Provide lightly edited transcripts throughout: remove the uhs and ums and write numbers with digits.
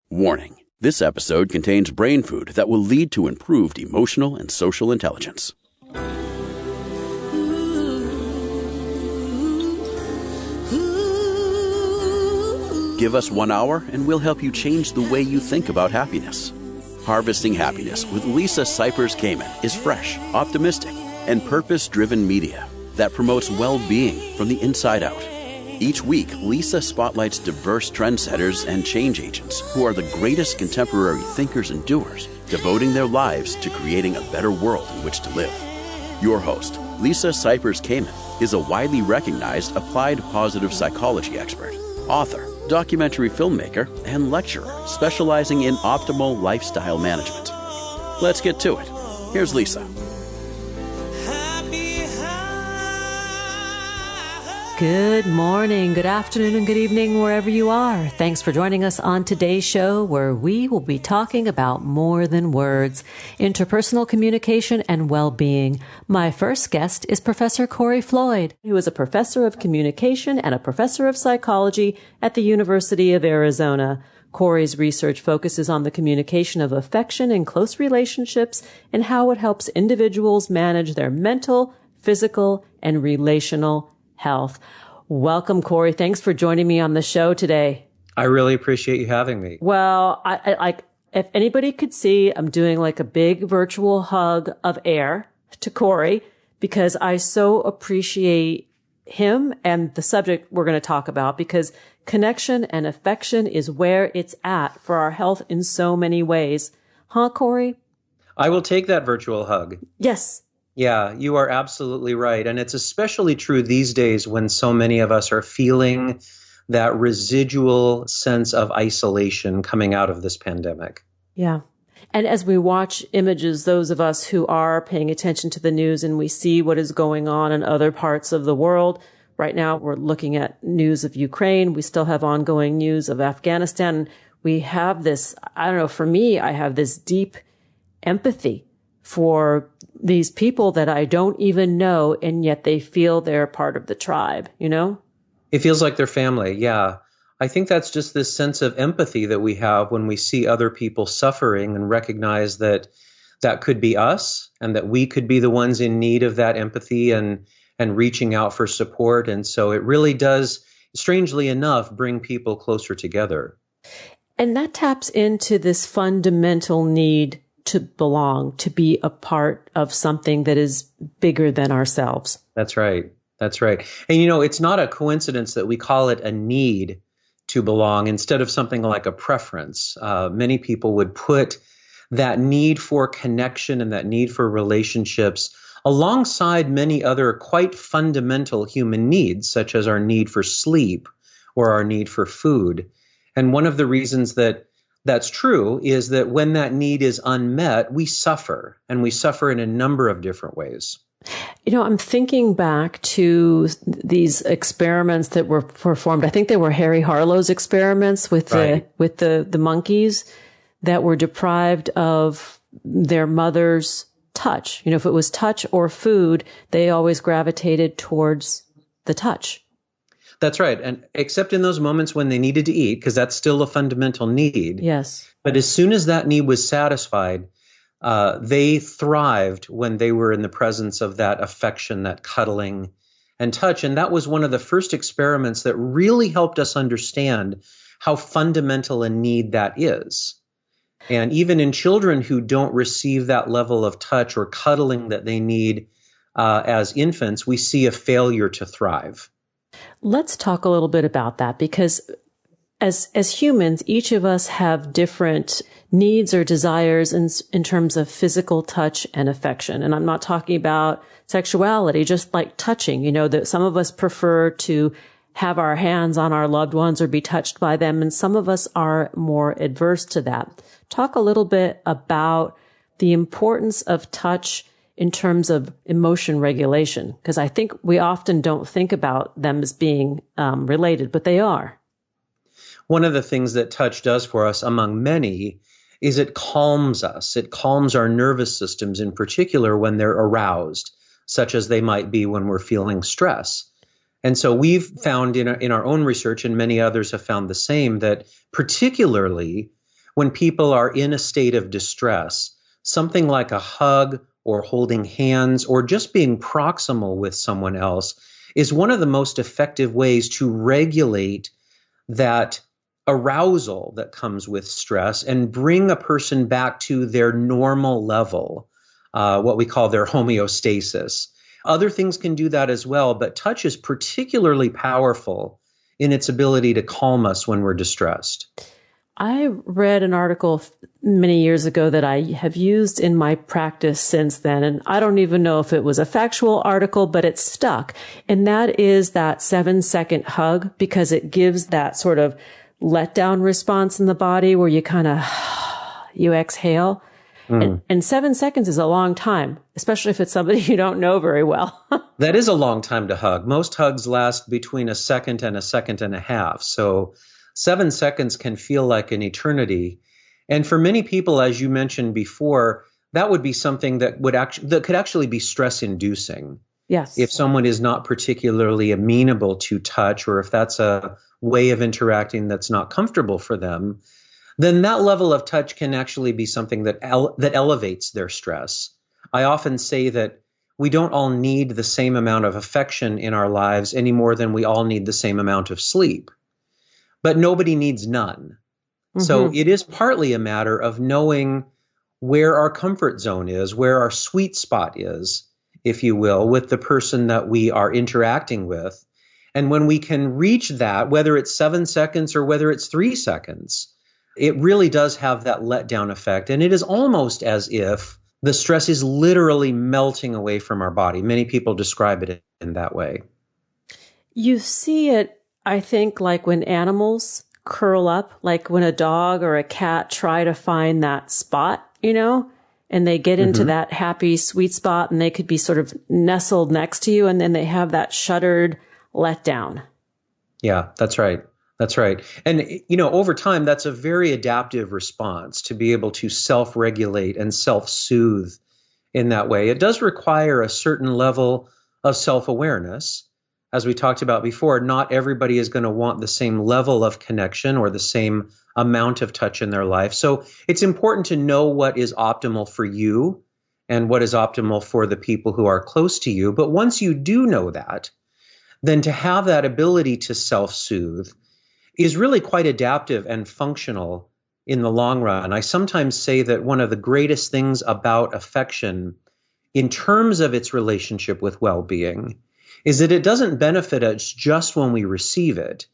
Warning: this episode contains brain food that will lead to improved emotional and social intelligence. Give us 1 hour and we'll help you change the way you think about happiness. Harvesting Happiness with Lisa Cypers Kamen is fresh, optimistic, and purpose-driven media that promotes well-being from the inside out. Each week, Lisa spotlights diverse trendsetters and change agents who are the greatest contemporary thinkers and doers, devoting their lives to creating a better world in which to live. Your host, Lisa Cypers Kamen, is a widely recognized applied positive psychology expert, author, documentary filmmaker, and lecturer specializing in optimal lifestyle management. Let's get to it. Here's Lisa. Good morning, good afternoon, and good evening, wherever you are. Thanks for joining us on today's show, where we will be talking about more than words, interpersonal communication and well-being. My first guest is Professor Kory Floyd, who is a professor of communication and a professor of psychology at the University of Arizona. Kory's research focuses on the communication of affection in close relationships and how it helps individuals manage their mental, physical, and relational health. Welcome, Kory. Thanks for joining me on the show today. I really appreciate you having me. Well, I if anybody could see, I'm doing like a big virtual hug of air to Kory because I so appreciate him and the subject we're going to talk about, because connection and affection is where it's at for our health in so many ways. Huh, Kory? I will take that virtual hug. Yes. Yeah, you are absolutely right. And it's especially true these days when so many of us are feeling that residual sense of isolation coming out of this pandemic. Yeah. And as we watch images, those of us who are paying attention to the news and we see what is going on in other parts of the world, right now we're looking at news of Ukraine. We still have ongoing news of Afghanistan. We have this, I don't know, for me, I have this deep empathy for these people that I don't even know, and yet they feel they're part of the tribe, you know? It feels like they're family, yeah. I think that's just this sense of empathy that we have when we see other people suffering and recognize that that could be us and that we could be the ones in need of that empathy and reaching out for support. And so it really does, strangely enough, bring people closer together. And that taps into this fundamental need to belong, to be a part of something that is bigger than ourselves. That's right. That's right. And, you know, it's not a coincidence that we call it a need to belong instead of something like a preference. Many people would put that need for connection and that need for relationships alongside many other quite fundamental human needs, such as our need for sleep or our need for food. And one of the reasons that's true is that when that need is unmet, we suffer, and we suffer in a number of different ways. You know, I'm thinking back to these experiments that were performed. I think they were Harry Harlow's experiments with the monkeys that were deprived of their mother's touch. You know, if it was touch or food, they always gravitated towards the touch. That's right. And except in those moments when they needed to eat, because that's still a fundamental need. Yes. But as soon as that need was satisfied, they thrived when they were in the presence of that affection, that cuddling and touch. And that was one of the first experiments that really helped us understand how fundamental a need that is. And even in children who don't receive that level of touch or cuddling that they need as infants, we see a failure to thrive. Let's talk a little bit about that, because as humans, each of us have different needs or desires in terms of physical touch and affection. And I'm not talking about sexuality, just like touching. You know, that some of us prefer to have our hands on our loved ones or be touched by them, and some of us are more adverse to that. Talk a little bit about the importance of touch in terms of emotion regulation, because I think we often don't think about them as being related, but they are. One of the things that touch does for us, among many, is it calms us. It calms our nervous systems, in particular when they're aroused, such as they might be when we're feeling stress. And so we've found in our own research, and many others have found the same, that particularly when people are in a state of distress, something like a hug or holding hands or just being proximal with someone else is one of the most effective ways to regulate that arousal that comes with stress and bring a person back to their normal level, what we call their homeostasis. Other things can do that as well, but touch is particularly powerful in its ability to calm us when we're distressed. I read an article many years ago that I have used in my practice since then, and I don't even know if it was a factual article, but it stuck. And that is that 7-second hug, because it gives that sort of letdown response in the body where you kind of, you exhale. And 7 seconds is a long time, especially if it's somebody you don't know very well. That is a long time to hug. Most hugs last between a second and a half. So 7 seconds can feel like an eternity. And for many people, as you mentioned before, that would be something that could actually be stress inducing. Yes. If someone is not particularly amenable to touch, or if that's a way of interacting that's not comfortable for them, then that level of touch can actually be something that elevates their stress. I often say that we don't all need the same amount of affection in our lives any more than we all need the same amount of sleep. But nobody needs none. Mm-hmm. So it is partly a matter of knowing where our comfort zone is, where our sweet spot is, if you will, with the person that we are interacting with. And when we can reach that, whether it's 7 seconds or whether it's 3 seconds, it really does have that letdown effect. And it is almost as if the stress is literally melting away from our body. Many people describe it in that way. You see it, I think, like when animals curl up, like when a dog or a cat try to find that spot, and they get into that happy, sweet spot, and they could be sort of nestled next to you, and then they have that shuttered letdown. Yeah, that's right. That's right. And, over time, that's a very adaptive response to be able to self-regulate and self-soothe in that way. It does require a certain level of self-awareness. As we talked about before, not everybody is going to want the same level of connection or the same amount of touch in their life. So it's important to know what is optimal for you and what is optimal for the people who are close to you. But once you do know that, then to have that ability to self-soothe is really quite adaptive and functional in the long run. I sometimes say that one of the greatest things about affection in terms of its relationship with well-being is that it doesn't benefit us just when we receive it.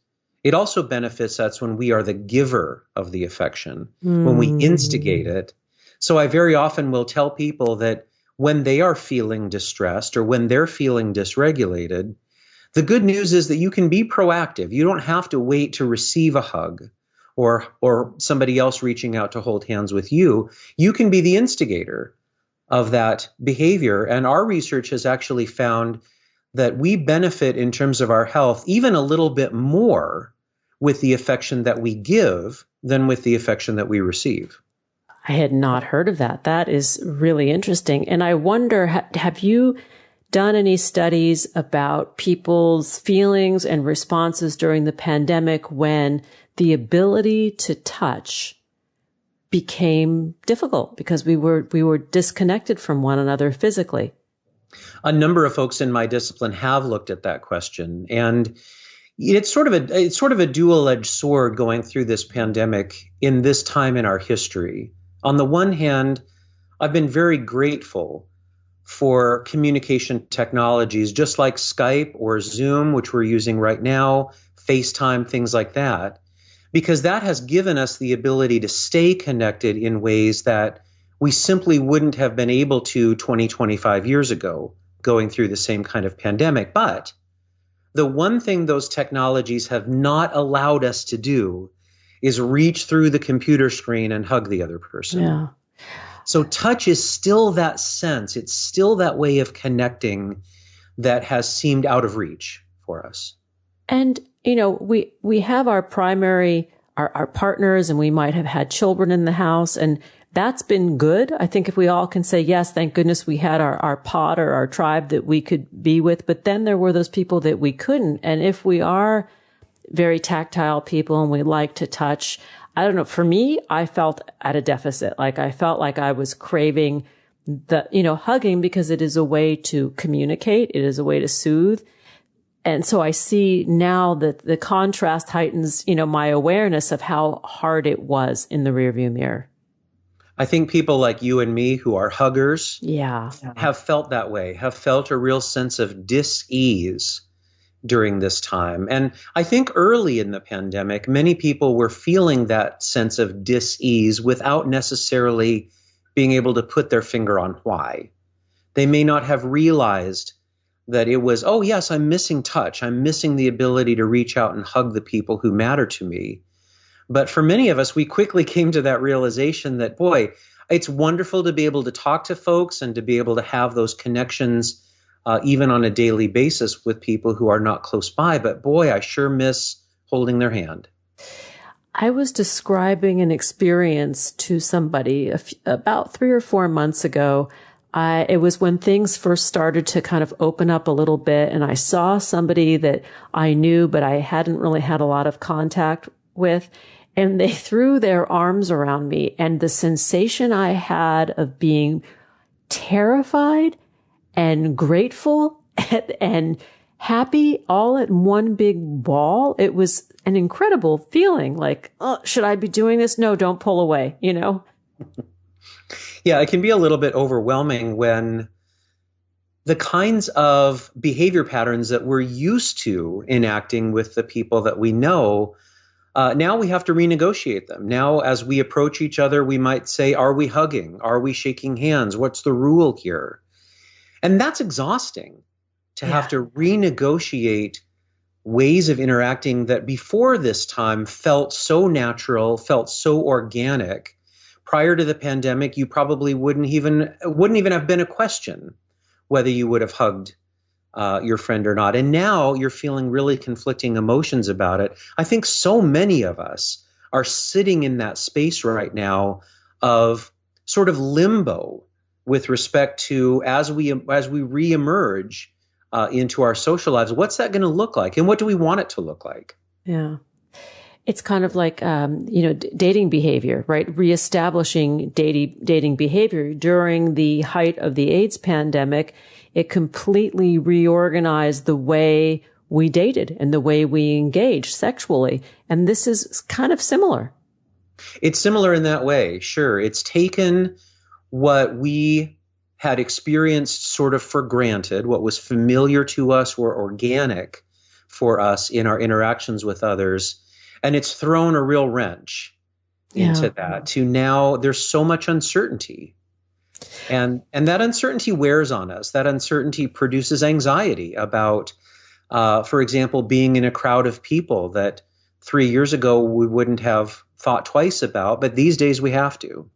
It also benefits us when we are the giver of the affection, when we instigate it. So I very often will tell people that when they are feeling distressed or when they're feeling dysregulated, the good news is that you can be proactive. You don't have to wait to receive a hug or somebody else reaching out to hold hands with you. You can be the instigator of that behavior. And our research has actually found that we benefit in terms of our health even a little bit more with the affection that we give than with the affection that we receive. I had not heard of that. That is really interesting. And I wonder, have you done any studies about people's feelings and responses during the pandemic when the ability to touch became difficult because we were disconnected from one another physically? A number of folks in my discipline have looked at that question, and it's sort of a dual-edged sword going through this pandemic in this time in our history. On the one hand, I've been very grateful for communication technologies just like Skype or Zoom, which we're using right now, FaceTime, things like that, because that has given us the ability to stay connected in ways that we simply wouldn't have been able to 20, 25 years ago going through the same kind of pandemic. But the one thing those technologies have not allowed us to do is reach through the computer screen and hug the other person. Yeah. So touch is still that sense. It's still that way of connecting that has seemed out of reach for us. And, we have our primary, our partners, and we might have had children in the house, and that's been good. I think if we all can say, yes, thank goodness we had our pod or our tribe that we could be with, but then there were those people that we couldn't. And if we are very tactile people and we like to touch, I don't know. For me, I felt at a deficit. Like I felt like I was craving hugging because it is a way to communicate. It is a way to soothe. And so I see now that the contrast heightens, my awareness of how hard it was in the rearview mirror. I think people like you and me who are huggers have felt that way, have felt a real sense of dis-ease during this time. And I think early in the pandemic, many people were feeling that sense of dis-ease without necessarily being able to put their finger on why. They may not have realized that it was, oh, yes, I'm missing touch. I'm missing the ability to reach out and hug the people who matter to me. But for many of us, we quickly came to that realization that, boy, it's wonderful to be able to talk to folks and to be able to have those connections even on a daily basis with people who are not close by. But boy, I sure miss holding their hand. I was describing an experience to somebody about 3 or 4 months ago. It was when things first started to kind of open up a little bit, and I saw somebody that I knew, but I hadn't really had a lot of contact with, and they threw their arms around me, and the sensation I had of being terrified and grateful and happy all at one big ball. It was an incredible feeling. Like, oh, should I be doing this? No, don't pull away, Yeah, it can be a little bit overwhelming when the kinds of behavior patterns that we're used to enacting with the people that we know, now we have to renegotiate them. Now, as we approach each other, we might say, are we hugging? Are we shaking hands? What's the rule here? And that's exhausting to have to renegotiate ways of interacting that before this time felt so natural, felt so organic. Prior to the pandemic, you probably wouldn't even have been a question whether you would have hugged your friend or not. And now you're feeling really conflicting emotions about it. I think so many of us are sitting in that space right now of sort of limbo with respect to as we reemerge into our social lives. What's that going to look like, and what do we want it to look like? Yeah. It's kind of like, dating behavior, right? Reestablishing dating behavior during the height of the AIDS pandemic. It completely reorganized the way we dated and the way we engaged sexually. And this is kind of similar. It's similar in that way. Sure. It's taken what we had experienced sort of for granted, what was familiar to us or organic for us in our interactions with others. And it's thrown a real wrench into that. To now there's so much uncertainty. And that uncertainty wears on us. That uncertainty produces anxiety about, for example, being in a crowd of people that 3 years ago we wouldn't have thought twice about, but these days we have to.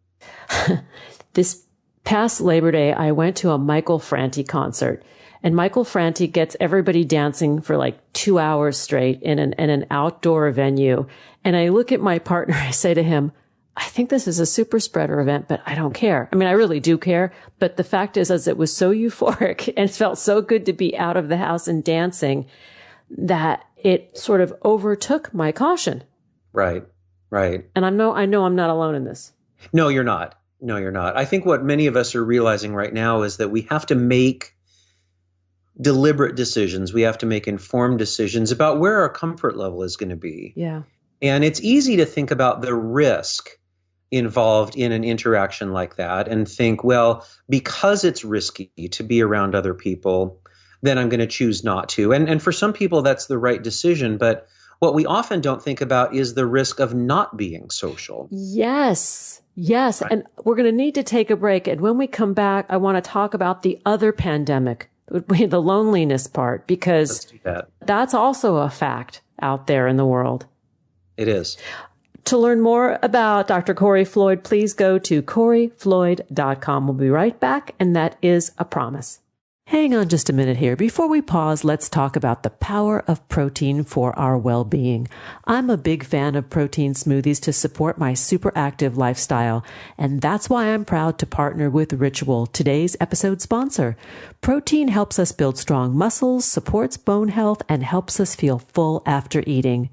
This past Labor Day, I went to a Michael Franti concert. And Michael Franti gets everybody dancing for like 2 hours straight in an outdoor venue. And I look at my partner, I say to him, I think this is a super spreader event, but I don't care. I mean, I really do care. But the fact is, as it was so euphoric and felt so good to be out of the house and dancing, that it sort of overtook my caution. Right. And I know I'm not alone in this. No, you're not. I think what many of us are realizing right now is that we have to make deliberate decisions. We have to make informed decisions about where our comfort level is going to be. Yeah. And it's easy to think about the risk involved in an interaction like that and think, well, because it's risky to be around other people, then I'm going to choose not to. And for some people, that's the right decision. But what we often don't think about is the risk of not being social. Yes. Right. And we're going to need to take a break. And when we come back, I want to talk about the other pandemic, the loneliness part, because that's also a fact out there in the world. It is. To learn more about Dr. Kory Floyd, please go to koryfloyd.com. We'll be right back, and that is a promise. Hang on just a minute here. Before we pause, let's talk about the power of protein for our well-being. I'm a big fan of protein smoothies to support my super active lifestyle, and that's why I'm proud to partner with Ritual, today's episode sponsor. Protein helps us build strong muscles, supports bone health, and helps us feel full after eating.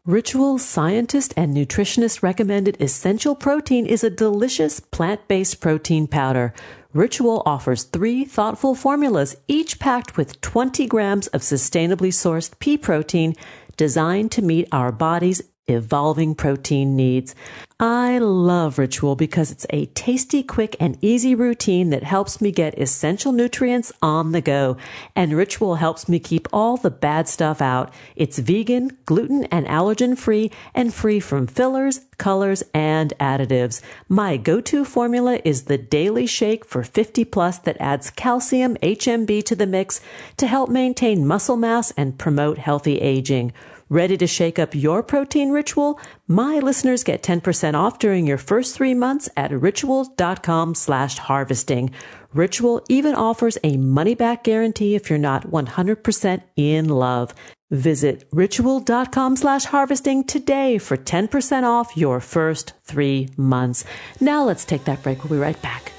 Ritual's scientist and nutritionist recommended essential protein is a delicious plant-based protein powder. Ritual offers 3 thoughtful formulas, each packed with 20 grams of sustainably sourced pea protein designed to meet our body's evolving protein needs. I love Ritual because it's a tasty, quick, and easy routine that helps me get essential nutrients on the go. And Ritual helps me keep all the bad stuff out. It's vegan, gluten, and allergen-free, and free from fillers, colors, and additives. My go-to formula is the Daily Shake for 50 plus that adds calcium HMB to the mix to help maintain muscle mass and promote healthy aging. Ready to shake up your protein ritual? My listeners get 10% off during your first 3 months at ritual.com/harvesting. Ritual even offers a money-back guarantee if you're not 100% in love. Visit ritual.com/harvesting today for 10% off your first 3 months. Now let's take that break. We'll be right back.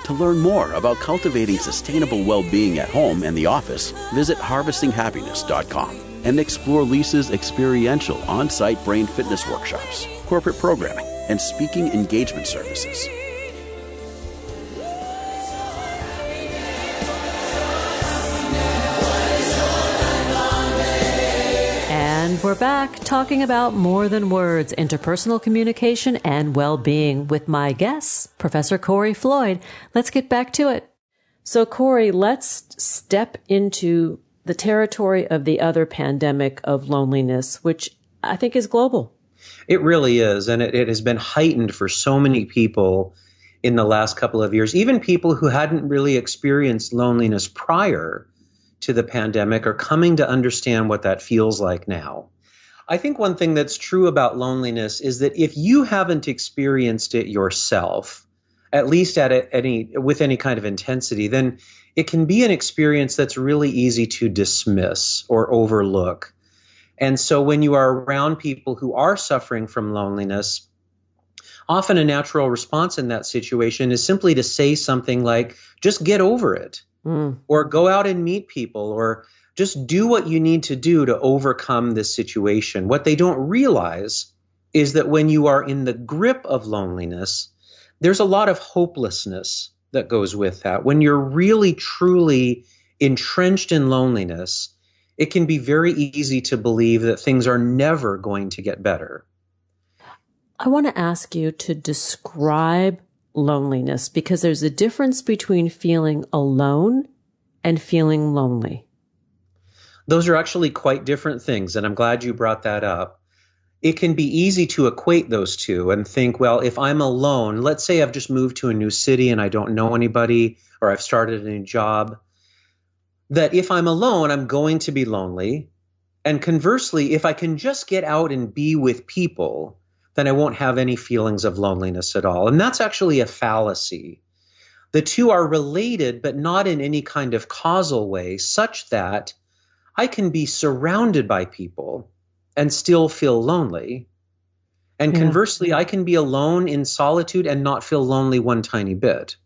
To learn more about cultivating sustainable well-being at home and the office, visit harvestinghappiness.com and explore Lisa's experiential on-site brain fitness workshops, corporate programming, and speaking engagement services. And we're back talking about more than words, interpersonal communication, and well-being with my guest, Professor Kory Floyd. Let's get back to it. So, Kory, let's step into the territory of the other pandemic of loneliness, which I think is global. It really is, and it has been heightened for so many people in the last couple of years. Even people who hadn't really experienced loneliness prior to the pandemic are coming to understand what that feels like now. I think one thing that's true about loneliness is that if you haven't experienced it yourself, at least with any kind of intensity, then it can be an experience that's really easy to dismiss or overlook. And so when you are around people who are suffering from loneliness, often a natural response in that situation is simply to say something like, just get over it. Or go out and meet people, or just do what you need to do to overcome this situation. What they don't realize is that when you are in the grip of loneliness, there's a lot of hopelessness that goes with that. When you're really, truly entrenched in loneliness, it can be very easy to believe that things are never going to get better. I want to ask you to describe loneliness, because there's a difference between feeling alone and feeling lonely. Those are actually quite different things, and I'm glad you brought that up. It can be easy to equate those two and think, well, if I'm alone, let's say I've just moved to a new city and I don't know anybody, or I've started a new job, that if I'm alone, I'm going to be lonely. And conversely, if I can just get out and be with people, then I won't have any feelings of loneliness at all. And that's actually a fallacy. The two are related, but not in any kind of causal way, such that I can be surrounded by people and still feel lonely. And conversely, I can be alone in solitude and not feel lonely one tiny bit.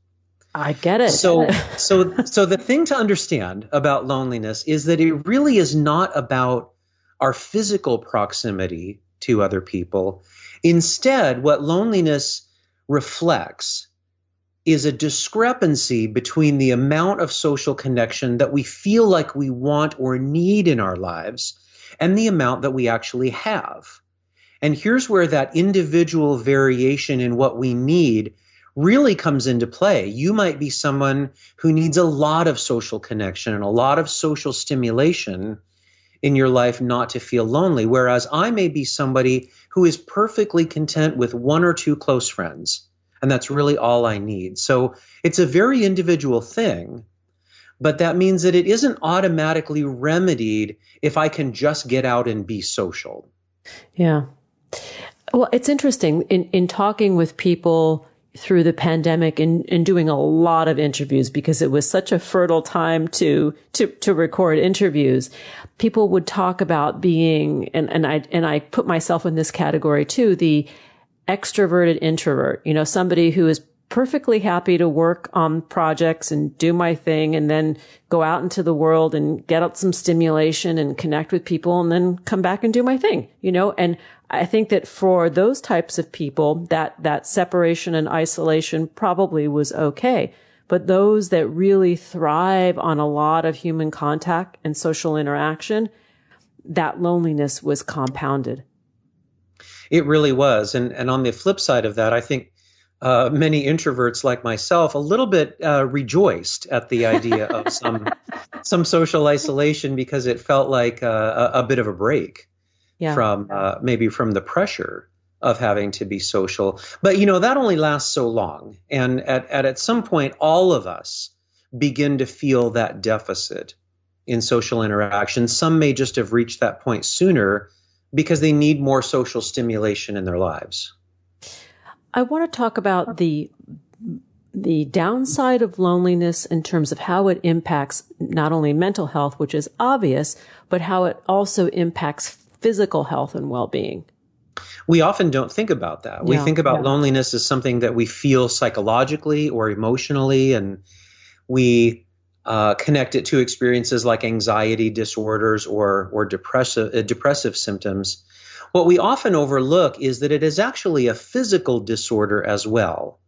I get it. So the thing to understand about loneliness is that it really is not about our physical proximity to other people. Instead, what loneliness reflects is a discrepancy between the amount of social connection that we feel like we want or need in our lives and the amount that we actually have. And here's where that individual variation in what we need really comes into play. You might be someone who needs a lot of social connection and a lot of social stimulation in your life not to feel lonely, whereas I may be somebody who is perfectly content with 1 or 2 close friends, and that's really all I need. So it's a very individual thing, but that means that it isn't automatically remedied if I can just get out and be social. Yeah. Well, it's interesting in talking with people through the pandemic and doing a lot of interviews, because it was such a fertile time to record interviews. People would talk about being, and I put myself in this category too, the extroverted introvert, somebody who is perfectly happy to work on projects and do my thing and then go out into the world and get out some stimulation and connect with people and then come back and do my thing, and I think that for those types of people, that separation and isolation probably was okay. But those that really thrive on a lot of human contact and social interaction, that loneliness was compounded. It really was. And on the flip side of that, I think many introverts like myself a little bit rejoiced at the idea of some social isolation because it felt like a bit of a break from maybe from the pressure of having to be social. But, that only lasts so long. And at some point, all of us begin to feel that deficit in social interaction. Some may just have reached that point sooner because they need more social stimulation in their lives. I want to talk about the downside of loneliness in terms of how it impacts not only mental health, which is obvious, but how it also impacts physical health and well-being. We often don't think about that. We think about loneliness as something that we feel psychologically or emotionally, and we connect it to experiences like anxiety disorders or depressive symptoms. What we often overlook is that it is actually a physical disorder as well.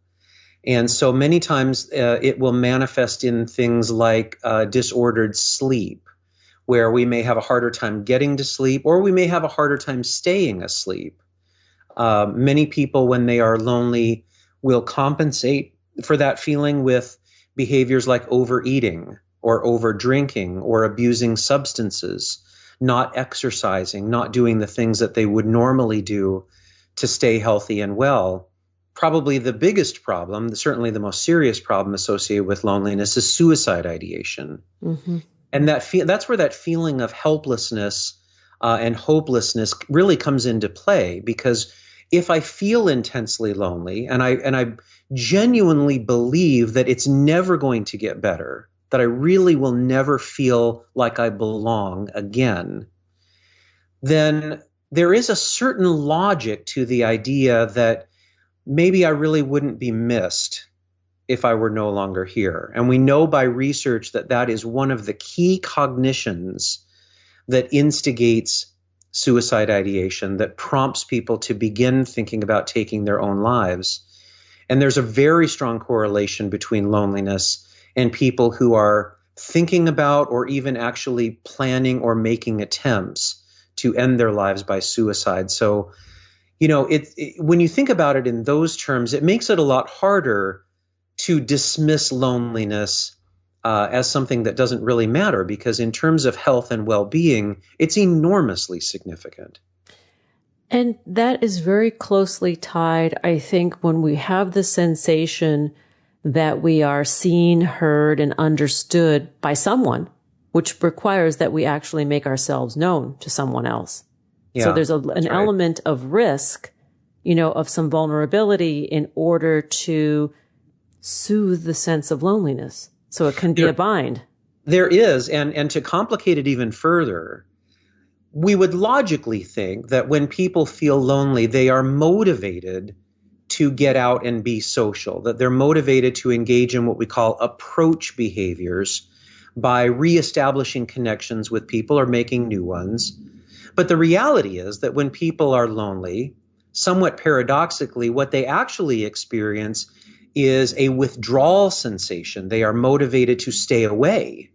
And so many times it will manifest in things like disordered sleep, where we may have a harder time getting to sleep, or we may have a harder time staying asleep. Many people, when they are lonely, will compensate for that feeling with behaviors like overeating or overdrinking or abusing substances, not exercising, not doing the things that they would normally do to stay healthy and well. Probably the biggest problem, certainly the most serious problem associated with loneliness, is suicide ideation. Mm-hmm. And that's where that feeling of helplessness and hopelessness really comes into play, because if I feel intensely lonely and I genuinely believe that it's never going to get better, that I really will never feel like I belong again, then there is a certain logic to the idea that maybe I really wouldn't be missed if I were no longer here. And we know by research that that is one of the key cognitions that instigates suicide ideation, that prompts people to begin thinking about taking their own lives. And there's a very strong correlation between loneliness and people who are thinking about or even actually planning or making attempts to end their lives by suicide. So, when you think about it in those terms, it makes it a lot harder to dismiss loneliness as something that doesn't really matter, because in terms of health and well-being, it's enormously significant. And that is very closely tied, I think, when we have the sensation that we are seen, heard, and understood by someone, which requires that we actually make ourselves known to someone else. Yeah, so there's an element of risk, of some vulnerability in order to soothe the sense of loneliness. So it can be a bind. There is. And to complicate it even further, we would logically think that when people feel lonely, they are motivated to get out and be social, that they're motivated to engage in what we call approach behaviors by reestablishing connections with people or making new ones. But the reality is that when people are lonely, somewhat paradoxically, what they actually experience is a withdrawal sensation. They are motivated to stay away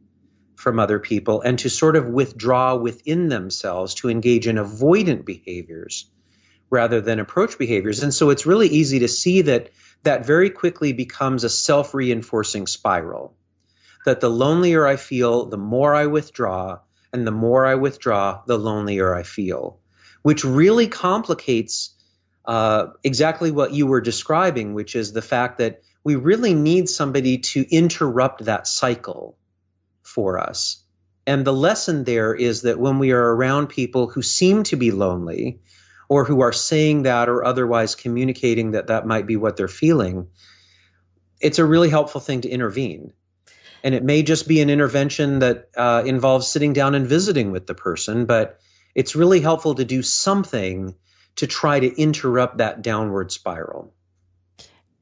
from other people and to sort of withdraw within themselves, to engage in avoidant behaviors rather than approach behaviors. And so it's really easy to see that very quickly becomes a self-reinforcing spiral, that the lonelier I feel, the more I withdraw, and the more I withdraw, the lonelier I feel, which really complicates exactly what you were describing, which is the fact that we really need somebody to interrupt that cycle for us. And the lesson there is that when we are around people who seem to be lonely, or who are saying that or otherwise communicating that might be what they're feeling, it's a really helpful thing to intervene. And it may just be an intervention that involves sitting down and visiting with the person, but it's really helpful to do something to try to interrupt that downward spiral.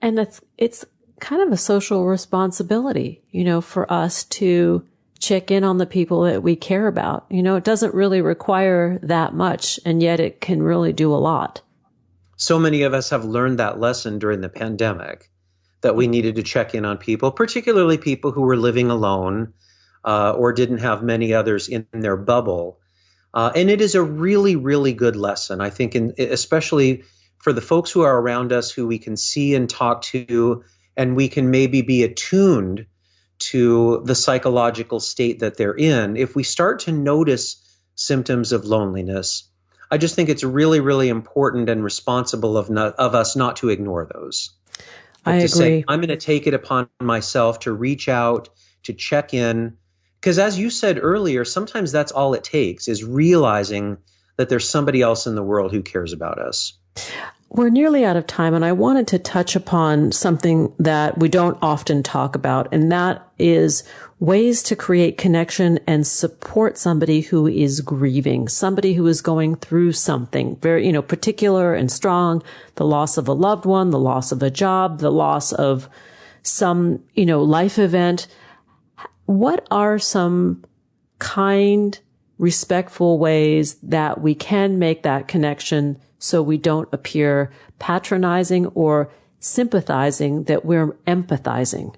And it's kind of a social responsibility, for us to check in on the people that we care about. It doesn't really require that much, and yet it can really do a lot. So many of us have learned that lesson during the pandemic, that we needed to check in on people, particularly people who were living alone or didn't have many others in their bubble. And it is a really, really good lesson, I think, especially for the folks who are around us, who we can see and talk to, and we can maybe be attuned to the psychological state that they're in. If we start to notice symptoms of loneliness, I just think it's really, really important and responsible of us not to ignore those. I agree. Say, I'm going to take it upon myself to reach out, to check in. Because as you said earlier, sometimes that's all it takes, is realizing that there's somebody else in the world who cares about us. We're nearly out of time, and I wanted to touch upon something that we don't often talk about, and that is ways to create connection and support somebody who is grieving, somebody who is going through something very, particular and strong, the loss of a loved one, the loss of a job, the loss of some, life event. What are some kind, respectful ways that we can make that connection so we don't appear patronizing or sympathizing, that we're empathizing?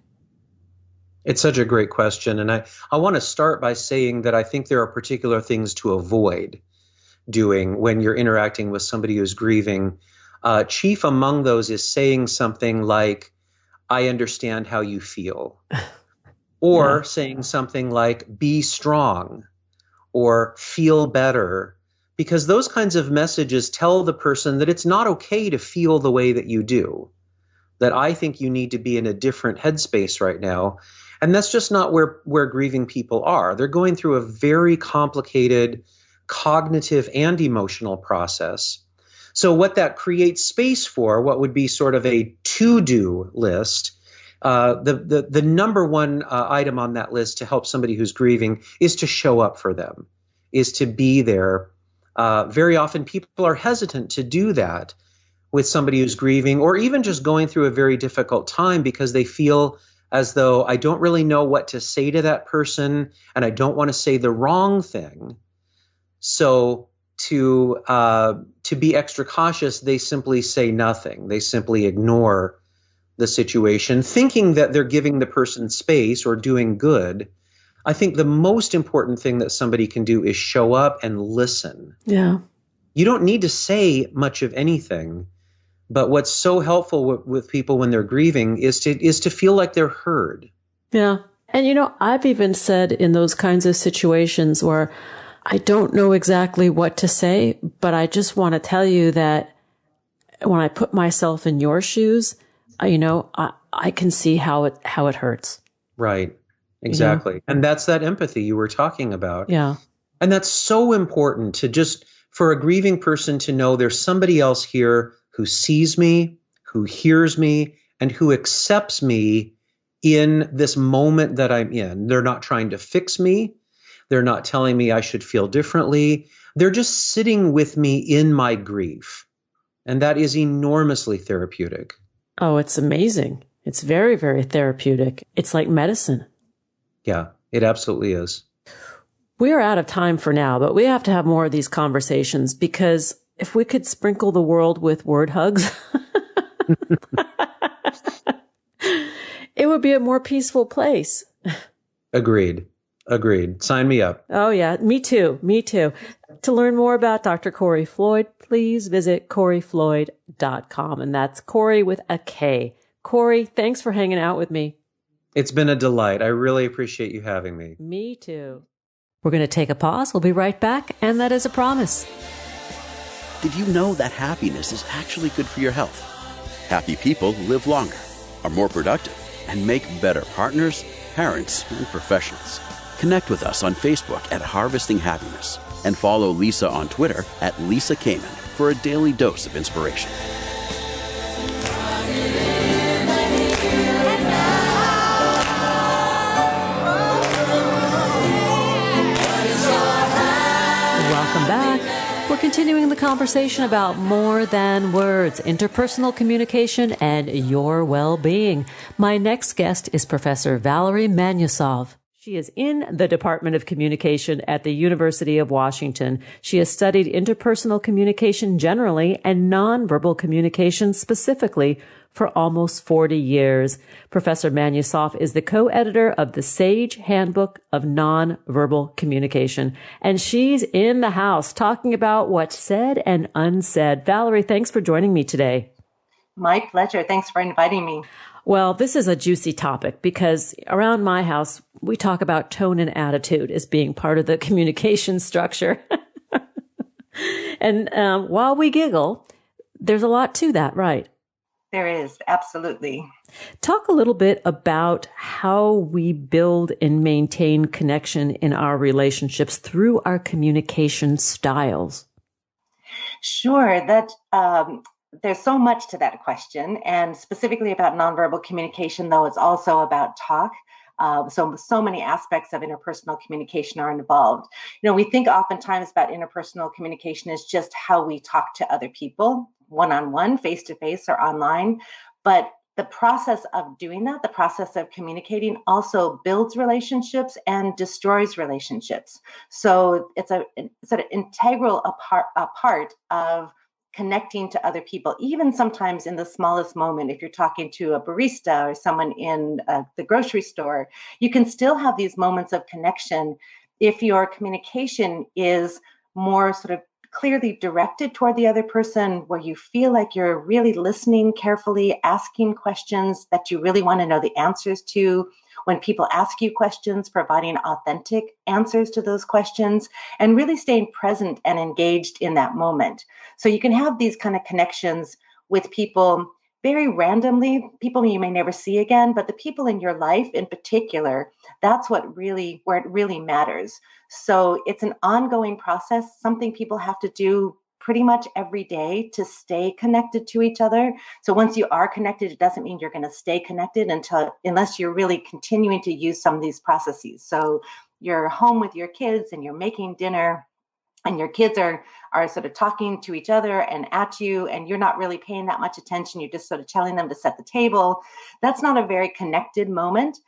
It's such a great question. And I want to start by saying that I think there are particular things to avoid doing when you're interacting with somebody who's grieving. Chief among those is saying something like, I understand how you feel. Or saying something like, be strong, or feel better. Because those kinds of messages tell the person that it's not okay to feel the way that you do, that I think you need to be in a different headspace right now. And that's just not where grieving people are. They're going through a very complicated cognitive and emotional process. So what that creates space for, what would be sort of a to-do list, the number one item on that list to help somebody who's grieving is to show up for them, is to be there. Very often people are hesitant to do that with somebody who's grieving, or even just going through a very difficult time, because they feel as though, I don't really know what to say to that person, and I don't want to say the wrong thing. So to be extra cautious, they simply say nothing. They simply ignore the situation, thinking that they're giving the person space or doing good. I think the most important thing that somebody can do is show up and listen. Yeah. You don't need to say much of anything, but what's so helpful with people when they're grieving is to feel like they're heard. Yeah. And I've even said in those kinds of situations where I don't know exactly what to say, but I just want to tell you that when I put myself in your shoes, I can see how it hurts. Right. Exactly. And that's that empathy you were talking about. Yeah. And that's so important for a grieving person to know there's somebody else here who sees me, who hears me, and who accepts me in this moment that I'm in. They're not trying to fix me. They're not telling me I should feel differently. They're just sitting with me in my grief. And that is enormously therapeutic. Oh, it's amazing. It's very, very therapeutic. It's like medicine. Yeah, it absolutely is. We are out of time for now, but we have to have more of these conversations, because if we could sprinkle the world with word hugs, it would be a more peaceful place. Agreed. Sign me up. Oh, yeah. Me too. To learn more about Dr. Kory Floyd, please visit koryfloyd.com. And that's Kory with a K. Kory, thanks for hanging out with me. It's been a delight. I really appreciate you having me. Me too. We're going to take a pause. We'll be right back. And that is a promise. Did you know that happiness is actually good for your health? Happy people live longer, are more productive, and make better partners, parents, and professionals. Connect with us on Facebook at Harvesting Happiness, and follow Lisa on Twitter at Lisa Kamen for a daily dose of inspiration. Welcome back. We're continuing the conversation about more than words, interpersonal communication, and your well-being. My next guest is Professor Valerie Manusov. She is in the Department of Communication at the University of Washington. She has studied interpersonal communication generally and nonverbal communication specifically for almost 40 years. Professor Manusov is the co-editor of the Sage Handbook of Nonverbal Communication, and she's in the house talking about what's said and unsaid. Valerie, thanks for joining me today. My pleasure. Thanks for inviting me. Well, this is a juicy topic because around my house, we talk about tone and attitude as being part of the communication structure. And while we giggle, there's a lot to that, right? There is, absolutely. Talk a little bit about how we build and maintain connection in our relationships through our communication styles. Sure. There's so much to that question, and specifically about nonverbal communication, though it's also about talk. So many aspects of interpersonal communication are involved. We think oftentimes about interpersonal communication as just how we talk to other people, one-on-one, face-to-face, or online. But the process of doing that, the process of communicating, also builds relationships and destroys relationships. So it's a sort of integral part of connecting to other people, even sometimes in the smallest moment. If you're talking to a barista or someone in the grocery store, you can still have these moments of connection if your communication is more sort of clearly directed toward the other person, where you feel like you're really listening carefully, asking questions that you really want to know the answers to. When people ask you questions, providing authentic answers to those questions, and really staying present and engaged in that moment. So you can have these kind of connections with people very randomly, people you may never see again, but the people in your life in particular, that's where it really matters. So it's an ongoing process, something people have to do pretty much every day to stay connected to each other. So once you are connected, it doesn't mean you're going to stay connected unless you're really continuing to use some of these processes. So you're home with your kids and you're making dinner, and your kids are sort of talking to each other and at you, and you're not really paying that much attention. You're just sort of telling them to set the table. That's not a very connected moment.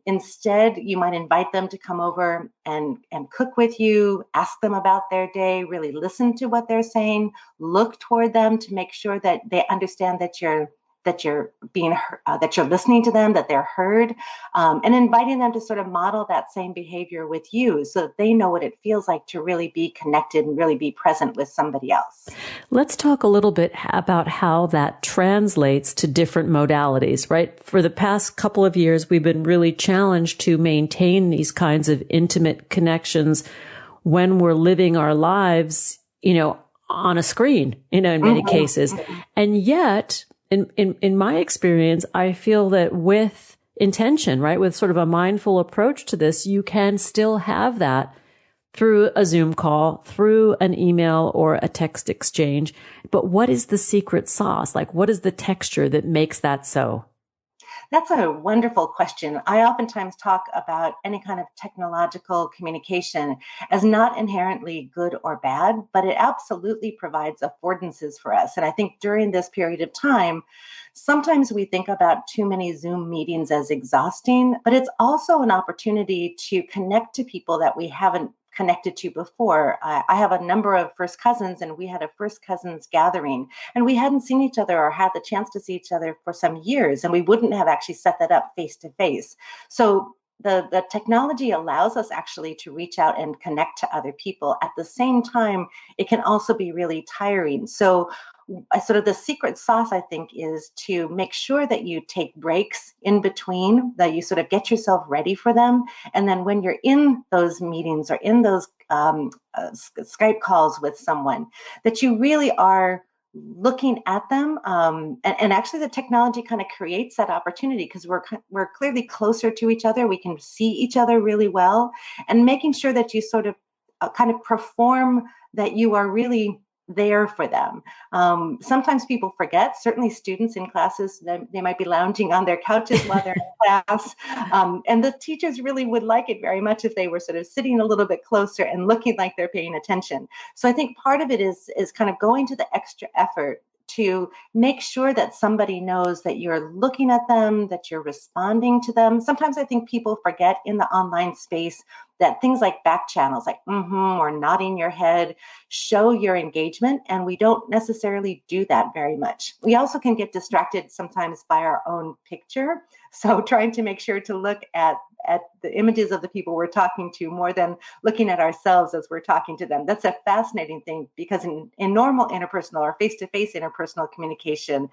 Instead, you might invite them to come over and cook with you, ask them about their day, really listen to what they're saying, look toward them to make sure that they understand that you're listening to them, that they're heard, and inviting them to sort of model that same behavior with you so that they know what it feels like to really be connected and really be present with somebody else. Let's talk a little bit about how that translates to different modalities, right? For the past couple of years, we've been really challenged to maintain these kinds of intimate connections when we're living our lives, on a screen, in many cases. And yet, in my experience, I feel that with intention, right, with sort of a mindful approach to this, you can still have that through a Zoom call, through an email or a text exchange. But what is the secret sauce? Like, what is the texture that makes that so? That's a wonderful question. I oftentimes talk about any kind of technological communication as not inherently good or bad, but it absolutely provides affordances for us. And I think during this period of time, sometimes we think about too many Zoom meetings as exhausting, but it's also an opportunity to connect to people that we haven't connected to before. I have a number of first cousins, and we had a first cousins gathering, and we hadn't seen each other or had the chance to see each other for some years, and we wouldn't have actually set that up face to face. So the technology allows us actually to reach out and connect to other people. At the same time, it can also be really tiring. So sort of the secret sauce, I think, is to make sure that you take breaks in between, that you sort of get yourself ready for them. And then when you're in those meetings or in those Skype calls with someone, that you really are looking at them. And actually the technology kind of creates that opportunity because we're clearly closer to each other. We can see each other really well, and making sure that you sort of kind of perform that you are really there for them. Sometimes people forget, certainly students in classes, they might be lounging on their couches while they're in class. And the teachers really would like it very much if they were sort of sitting a little bit closer and looking like they're paying attention. So I think part of it is kind of going to the extra effort to make sure that somebody knows that you're looking at them, that you're responding to them. Sometimes I think people forget in the online space that things like back channels, like or nodding your head, show your engagement, and we don't necessarily do that very much. We also can get distracted sometimes by our own picture. So trying to make sure to look at the images of the people we're talking to more than looking at ourselves as we're talking to them. That's a fascinating thing, because in normal interpersonal or face-to-face interpersonal communication,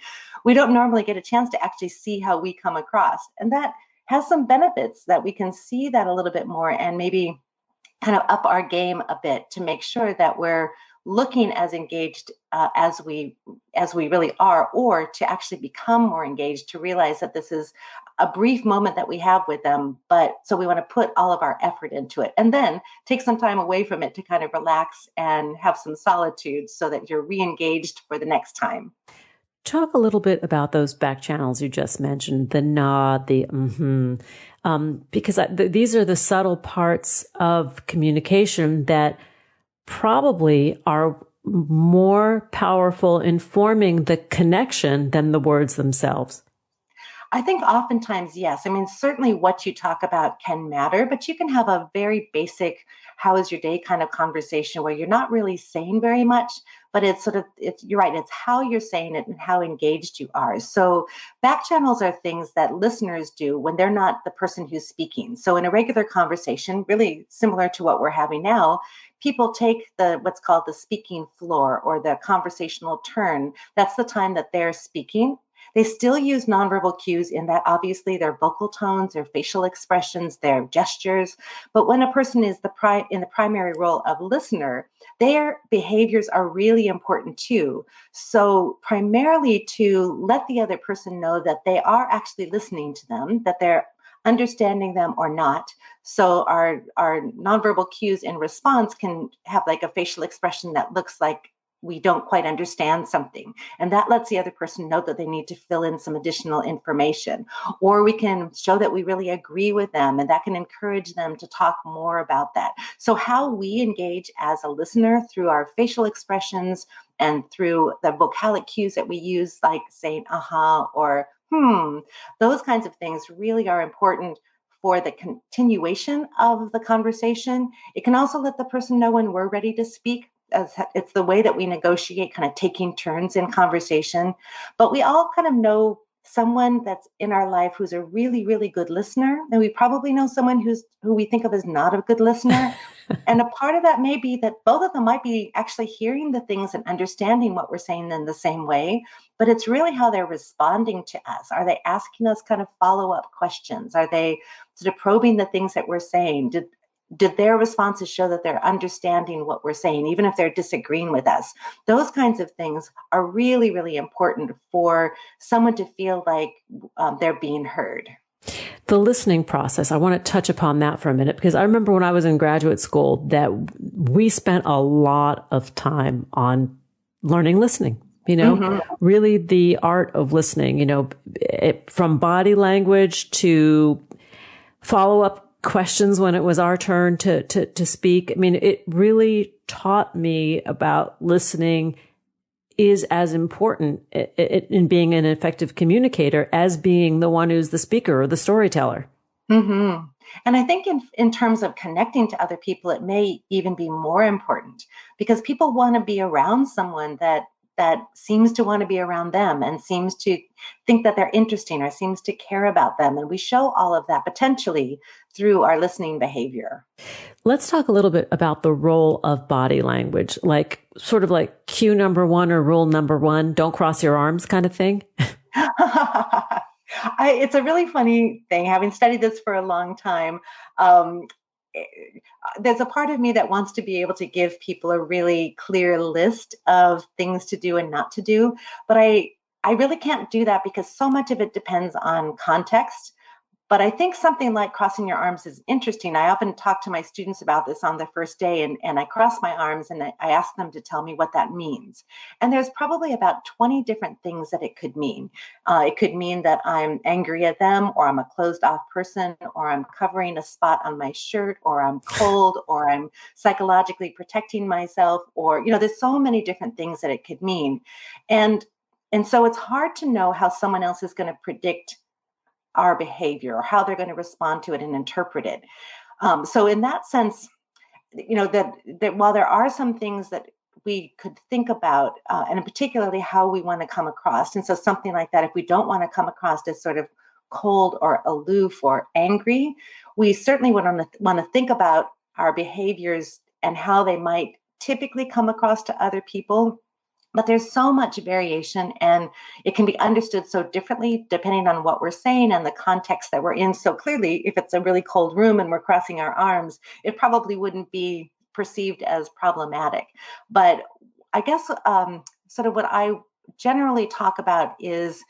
we don't normally get a chance to actually see how we come across. And that has some benefits, that we can see that a little bit more and maybe kind of up our game a bit to make sure that we're looking as engaged as we really are, or to actually become more engaged, to realize that this is a brief moment that we have with them, but so we want to put all of our effort into it and then take some time away from it to kind of relax and have some solitude so that you're re-engaged for the next time. Talk a little bit about those back channels you just mentioned, the nod, the because these are the subtle parts of communication that probably are more powerful in forming the connection than the words themselves. I think oftentimes, yes. I mean, certainly what you talk about can matter, but you can have a very basic, how is your day kind of conversation where you're not really saying very much, but you're right, it's how you're saying it and how engaged you are. So back channels are things that listeners do when they're not the person who's speaking. So in a regular conversation, really similar to what we're having now, people take what's called the speaking floor or the conversational turn. That's the time that they're speaking. They still use nonverbal cues in that, obviously, their vocal tones, their facial expressions, their gestures. But when a person is in the primary role of listener, their behaviors are really important too. So primarily to let the other person know that they are actually listening to them, that they're understanding them or not. So our nonverbal cues in response can have like a facial expression that looks like we don't quite understand something. And that lets the other person know that they need to fill in some additional information. Or we can show that we really agree with them, and that can encourage them to talk more about that. So how we engage as a listener through our facial expressions and through the vocalic cues that we use, like saying, or those kinds of things really are important for the continuation of the conversation. It can also let the person know when we're ready to speak. It's the way that we negotiate, kind of taking turns in conversation. But we all kind of know someone that's in our life who's a really, really good listener. And we probably know someone who we think of as not a good listener. And a part of that may be that both of them might be actually hearing the things and understanding what we're saying in the same way. But it's really how they're responding to us. Are they asking us kind of follow-up questions? Are they sort of probing the things that we're saying? Did their responses show that they're understanding what we're saying, even if they're disagreeing with us? Those kinds of things are really, really important for someone to feel like they're being heard. The listening process, I want to touch upon that for a minute, because I remember when I was in graduate school that we spent a lot of time on learning listening. Really the art of listening, from body language to follow-up questions when it was our turn to speak. I mean, it really taught me about listening is as important in being an effective communicator as being the one who's the speaker or the storyteller. Mm-hmm. And I think in terms of connecting to other people, it may even be more important, because people want to be around someone that seems to want to be around them and seems to think that they're interesting or seems to care about them. And we show all of that potentially through our listening behavior. Let's talk a little bit about the role of body language, sort of like cue number one or rule number one, don't cross your arms kind of thing. It's a really funny thing, having studied this for a long time. There's a part of me that wants to be able to give people a really clear list of things to do and not to do. But I really can't do that, because so much of it depends on context. But I think something like crossing your arms is interesting. I often talk to my students about this on their first day, and I cross my arms and I ask them to tell me what that means. And there's probably about 20 different things that it could mean. It could mean that I'm angry at them, or I'm a closed off person, or I'm covering a spot on my shirt, or I'm cold, or I'm psychologically protecting myself, or, there's so many different things that it could mean. And so it's hard to know how someone else is going to predict our behavior or how they're going to respond to it and interpret it. So in that sense, that while there are some things that we could think about, and particularly how we want to come across. And so something like that, if we don't want to come across as sort of cold or aloof or angry, we certainly would want to think about our behaviors and how they might typically come across to other people. But there's so much variation, and it can be understood so differently depending on what we're saying and the context that we're in. So clearly, if it's a really cold room and we're crossing our arms, it probably wouldn't be perceived as problematic. But I guess sort of what I generally talk about is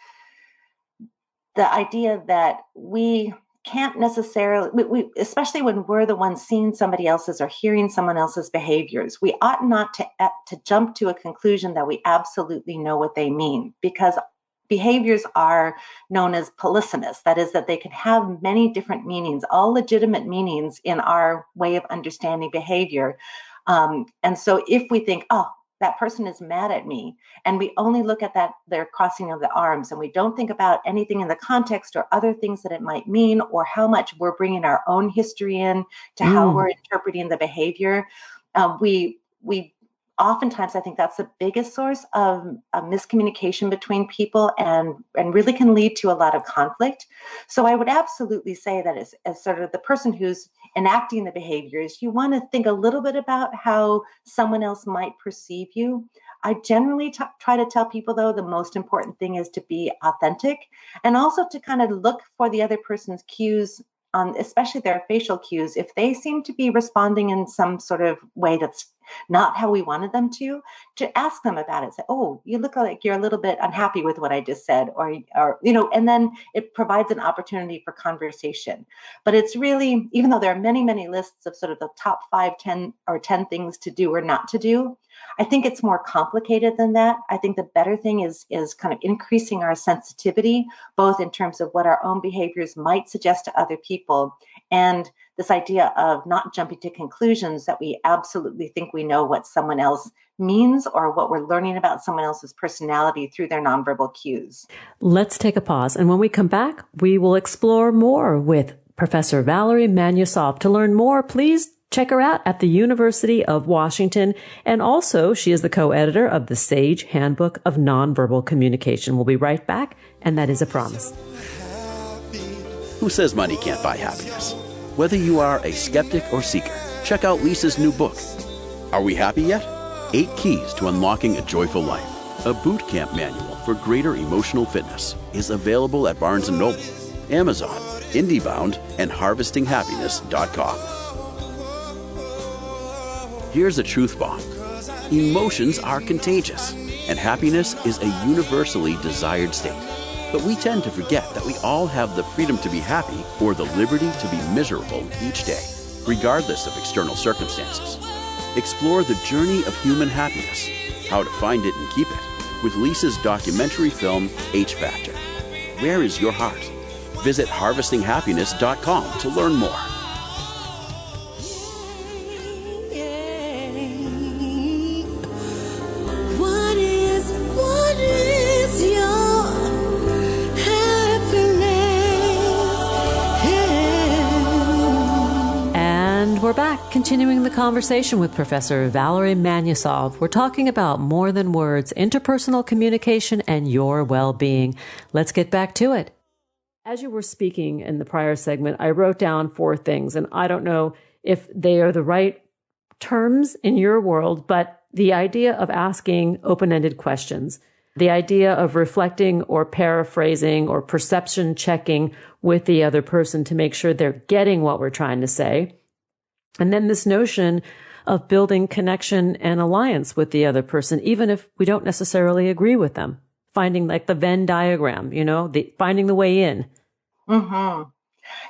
the idea that we can't necessarily, we especially when we're the ones seeing somebody else's or hearing someone else's behaviors, we ought not to jump to a conclusion that we absolutely know what they mean, because behaviors are known as polysemous. That is, that they can have many different meanings, all legitimate meanings in our way of understanding behavior. And so if we think, oh, that person is mad at me, and we only look at that, their crossing of the arms, and we don't think about anything in the context or other things that it might mean, or how much we're bringing our own history in to how we're interpreting the behavior, we oftentimes, I think that's the biggest source of miscommunication between people, and really can lead to a lot of conflict. So I would absolutely say that as sort of the person who's enacting the behaviors, you want to think a little bit about how someone else might perceive you. I generally try to tell people, though, the most important thing is to be authentic, and also to kind of look for the other person's cues, especially their facial cues. If they seem to be responding in some sort of way that's not how we wanted them to ask them about it. Say, oh, you look like you're a little bit unhappy with what I just said, or and then it provides an opportunity for conversation. But it's really, even though there are many, many lists of sort of the top 5, 10 things to do or not to do, I think it's more complicated than that. I think the better thing is kind of increasing our sensitivity, both in terms of what our own behaviors might suggest to other people, and this idea of not jumping to conclusions that we absolutely think we know what someone else means or what we're learning about someone else's personality through their nonverbal cues. Let's take a pause. And when we come back, we will explore more with Professor Valerie Manu. To learn more, please check her out at the University of Washington. And also, she is the co-editor of the Sage Handbook of Nonverbal Communication. We'll be right back, and that is a promise. Who says money can't buy happiness? Whether you are a skeptic or seeker, check out Lisa's new book. Are we happy yet? 8 Keys to Unlocking a Joyful Life, a boot camp manual for greater emotional fitness, is available at Barnes & Noble, Amazon, IndieBound, and HarvestingHappiness.com. Here's a truth bomb. Emotions are contagious, and happiness is a universally desired state. But we tend to forget that we all have the freedom to be happy or the liberty to be miserable each day, regardless of external circumstances. Explore the journey of human happiness, how to find it and keep it, with Lisa's documentary film, H Factor. Where is your heart? Visit HarvestingHappiness.com to learn more. We're back, continuing the conversation with Professor Valerie Manu. We're talking about more than words, interpersonal communication, and your well-being. Let's get back to it. As you were speaking in the prior segment, I wrote down 4 things, and I don't know if they are the right terms in your world, but the idea of asking open-ended questions, the idea of reflecting or paraphrasing or perception checking with the other person to make sure they're getting what we're trying to say. And then this notion of building connection and alliance with the other person, even if we don't necessarily agree with them. Finding like the Venn diagram, finding the way in. Mm-hmm.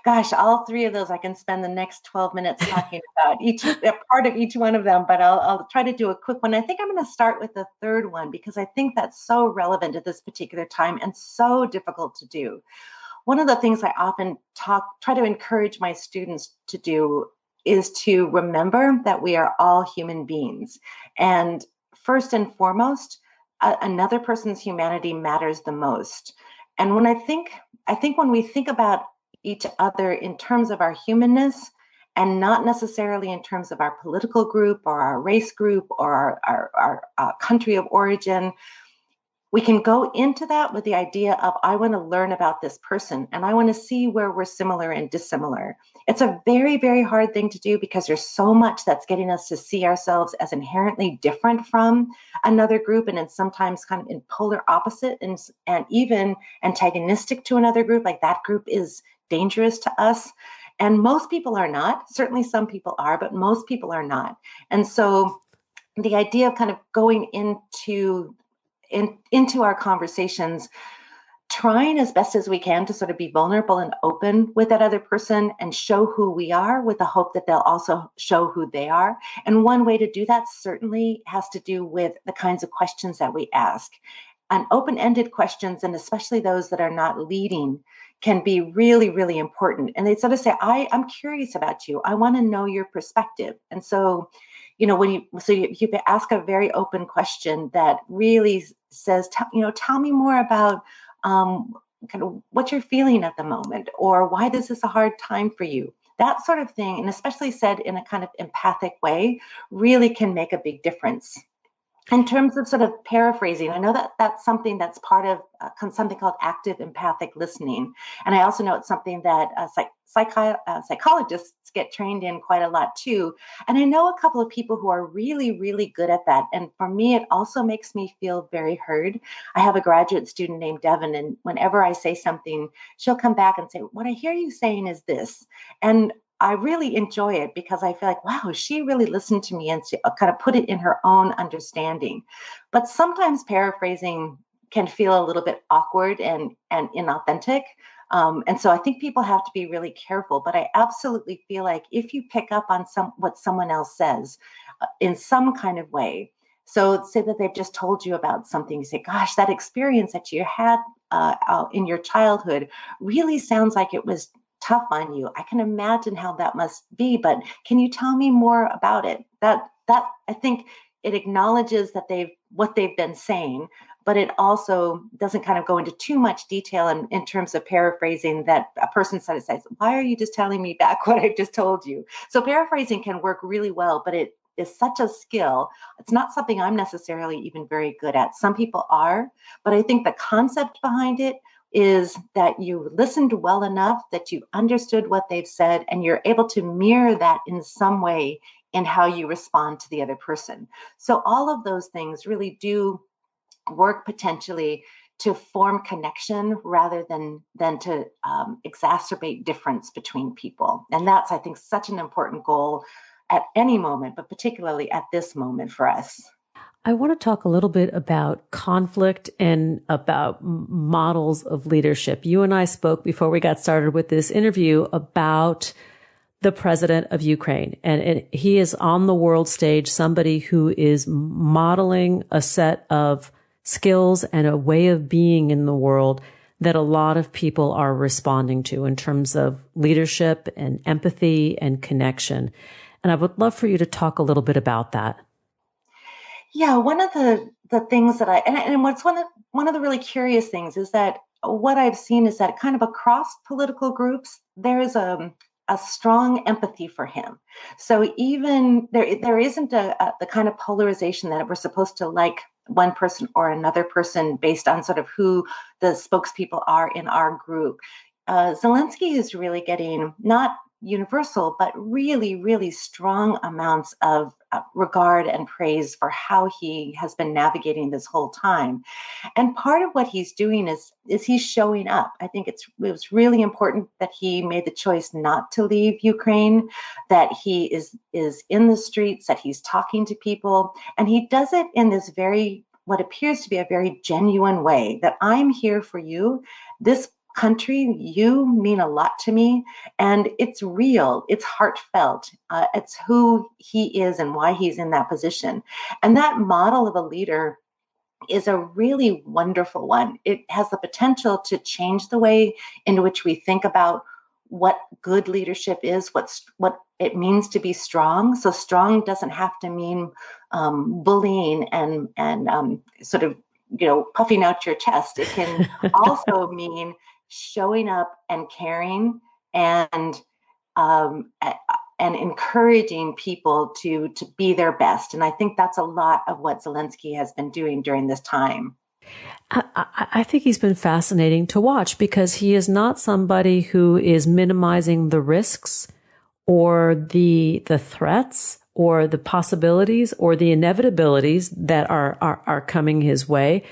Gosh, all three of those, I can spend the next 12 minutes talking about each part of each one of them, but I'll try to do a quick one. I think I'm going to start with the third one because I think that's so relevant at this particular time and so difficult to do. One of the things I often try to encourage my students to do is to remember that we are all human beings. And first and foremost, another person's humanity matters the most. And when I think when we think about each other in terms of our humanness and not necessarily in terms of our political group or our race group or our country of origin, we can go into that with the idea of, I want to learn about this person and I want to see where we're similar and dissimilar. It's a very, very hard thing to do because there's so much that's getting us to see ourselves as inherently different from another group, and then sometimes kind of in polar opposite and even antagonistic to another group, like that group is dangerous to us. And most people are not. Certainly some people are, but most people are not. And so the idea of kind of going into our conversations, trying as best as we can to sort of be vulnerable and open with that other person and show who we are with the hope that they'll also show who they are. And one way to do that certainly has to do with the kinds of questions that we ask. And open-ended questions, and especially those that are not leading, can be really, really important. And they sort of say, I'm curious about you. I want to know your perspective. And so, you know, you ask a very open question that really says, tell me more about kind of what you're feeling at the moment, or why is this a hard time for you? That sort of thing, and especially said in a kind of empathic way, really can make a big difference. In terms of sort of paraphrasing, I know that that's something that's part of something called active empathic listening. And I also know it's something that psychologists get trained in quite a lot too. And I know a couple of people who are really, really good at that. And for me, it also makes me feel very heard. I have a graduate student named Devin, and whenever I say something, she'll come back and say, what I hear you saying is this. And I really enjoy it because I feel like, wow, she really listened to me and kind of put it in her own understanding. But sometimes paraphrasing can feel a little bit awkward and inauthentic. And so I think people have to be really careful. But I absolutely feel like if you pick up on what someone else says in some kind of way, so say that they've just told you about something, you say, gosh, that experience that you had in your childhood really sounds like it was tough on you. I can imagine how that must be, but can you tell me more about it? That I think it acknowledges that what they've been saying, but it also doesn't kind of go into too much detail in terms of paraphrasing that a person says, why are you just telling me back what I just told you? So paraphrasing can work really well, but it is such a skill. It's not something I'm necessarily even very good at. Some people are, but I think the concept behind it is that you listened well enough that you understood what they've said and you're able to mirror that in some way in how you respond to the other person. So all of those things really do work potentially to form connection rather than to exacerbate difference between people. And that's, I think, such an important goal at any moment, but particularly at this moment for us. I want to talk a little bit about conflict and about models of leadership. You and I spoke before we got started with this interview about the president of Ukraine, and he is on the world stage, somebody who is modeling a set of skills and a way of being in the world that a lot of people are responding to in terms of leadership and empathy and connection. And I would love for you to talk a little bit about that. Yeah, one of the things that and what's one of the really curious things is that what I've seen is that kind of across political groups, there is a strong empathy for him. So even there isn't the kind of polarization that we're supposed to like one person or another person based on sort of who the spokespeople are in our group. Zelensky is really getting not universal, but really, really strong amounts of regard and praise for how he has been navigating this whole time. And part of what he's doing is he's showing up. I think it was really important that he made the choice not to leave Ukraine, that he is in the streets, that he's talking to people, and he does it in this what appears to be a very genuine way, that I'm here for you. This country, you mean a lot to me. And it's real, it's heartfelt, it's who he is and why he's in that position. And that model of a leader is a really wonderful one. It has the potential to change the way in which we think about what good leadership is, what it means to be strong. So strong doesn't have to mean bullying and sort of, puffing out your chest. It can also mean showing up and caring and encouraging people to be their best. And I think that's a lot of what Zelensky has been doing during this time. I think he's been fascinating to watch because he is not somebody who is minimizing the risks or the threats or the possibilities or the inevitabilities that are coming his way.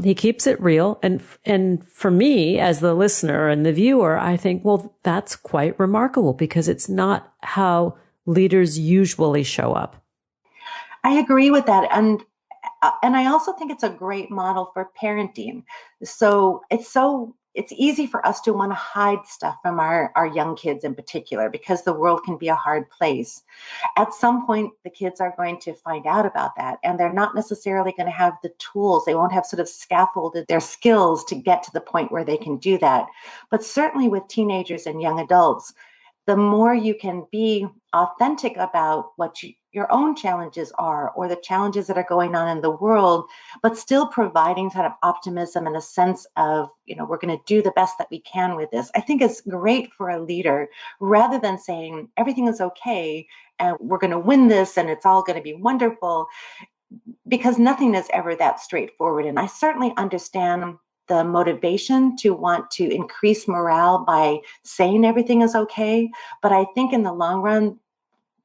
He keeps it real. And for me, as the listener and the viewer, I think, well, that's quite remarkable because it's not how leaders usually show up. I agree with that. And I also think it's a great model for parenting. So it's easy for us to want to hide stuff from our young kids in particular, because the world can be a hard place. At some point, the kids are going to find out about that, and they're not necessarily going to have the tools. They won't have sort of scaffolded their skills to get to the point where they can do that. But certainly with teenagers and young adults, the more you can be authentic about what your own challenges are, or the challenges that are going on in the world, but still providing kind of optimism and a sense of, we're going to do the best that we can with this, I think is great for a leader, rather than saying everything is okay and we're going to win this and it's all going to be wonderful, because nothing is ever that straightforward. And I certainly understand the motivation to want to increase morale by saying everything is okay. But I think in the long run,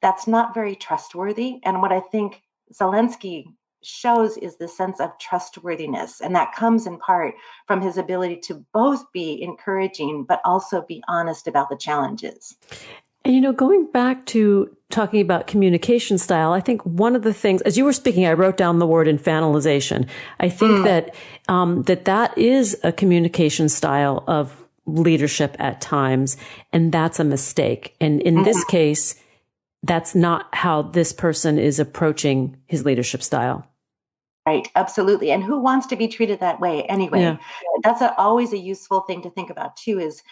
that's not very trustworthy. And what I think Zelensky shows is the sense of trustworthiness. And that comes in part from his ability to both be encouraging, but also be honest about the challenges. And, going back to talking about communication style, I think one of the things, as you were speaking, I wrote down the word infantilization. I think that that is a communication style of leadership at times, and that's a mistake. And in this case, that's not how this person is approaching his leadership style. Right, absolutely. And who wants to be treated that way anyway? Yeah. That's always a useful thing to think about too, is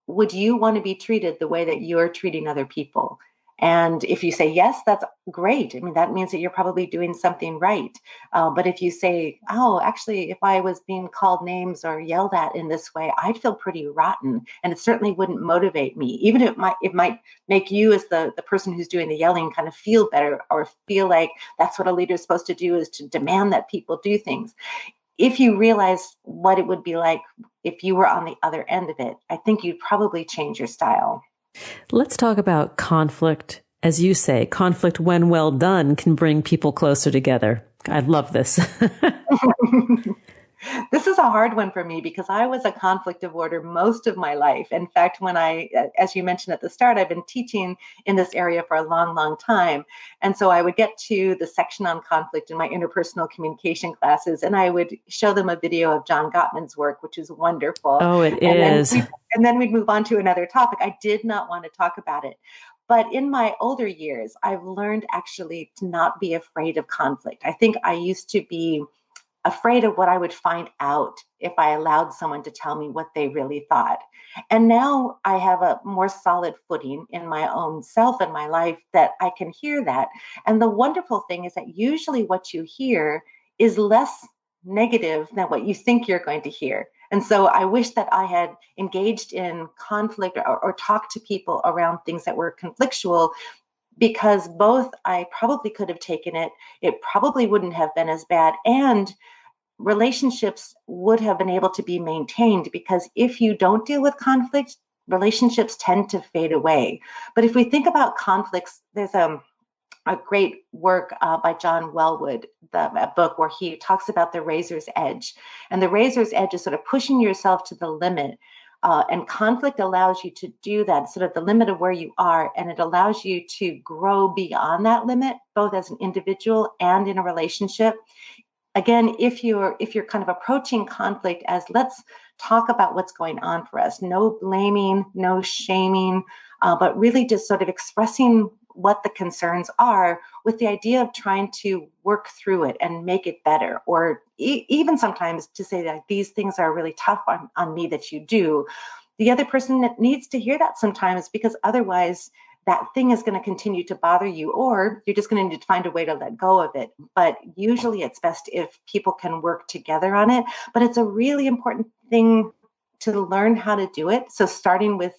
would you want to be treated the way that you're treating other people? And if you say yes, that's great. I mean, that means that you're probably doing something right. But if you say, oh, actually, if I was being called names or yelled at in this way, I'd feel pretty rotten. And it certainly wouldn't motivate me. Even if it might make you, as the person who's doing the yelling, kind of feel better, or feel like that's what a leader is supposed to do, is to demand that people do things. If you realize what it would be like if you were on the other end of it, I think you'd probably change your style. Let's talk about conflict. As you say, conflict, when well done, can bring people closer together. I love this. This is a hard one for me because I was a conflict avoider most of my life. In fact, when as you mentioned at the start, I've been teaching in this area for a long, long time. And so I would get to the section on conflict in my interpersonal communication classes, and I would show them a video of John Gottman's work, which is wonderful. Oh, it is. And then we'd move on to another topic. I did not want to talk about it. But in my older years, I've learned actually to not be afraid of conflict. I think I used to be afraid of what I would find out if I allowed someone to tell me what they really thought. And now I have a more solid footing in my own self and my life that I can hear that. And the wonderful thing is that usually what you hear is less negative than what you think you're going to hear. And so I wish that I had engaged in conflict or talked to people around things that were conflictual, because both I probably could have taken it probably wouldn't have been as bad, and relationships would have been able to be maintained, because if you don't deal with conflict, relationships tend to fade away. But if we think about conflicts, there's a great work by John Wellwood, a book where he talks about the razor's edge. And the razor's edge is sort of pushing yourself to the limit. And conflict allows you to do that, sort of the limit of where you are, and it allows you to grow beyond that limit, both as an individual and in a relationship. again, if you're kind of approaching conflict as let's talk about what's going on for us, no blaming, no shaming, but really just sort of expressing what the concerns are with the idea of trying to work through it and make it better, or even sometimes to say that these things are really tough on me that you do. The other person that needs to hear that sometimes, because otherwise that thing is going to continue to bother you, or you're just going to need to find a way to let go of it. But usually it's best if people can work together on it. But it's a really important thing to learn how to do it. So starting with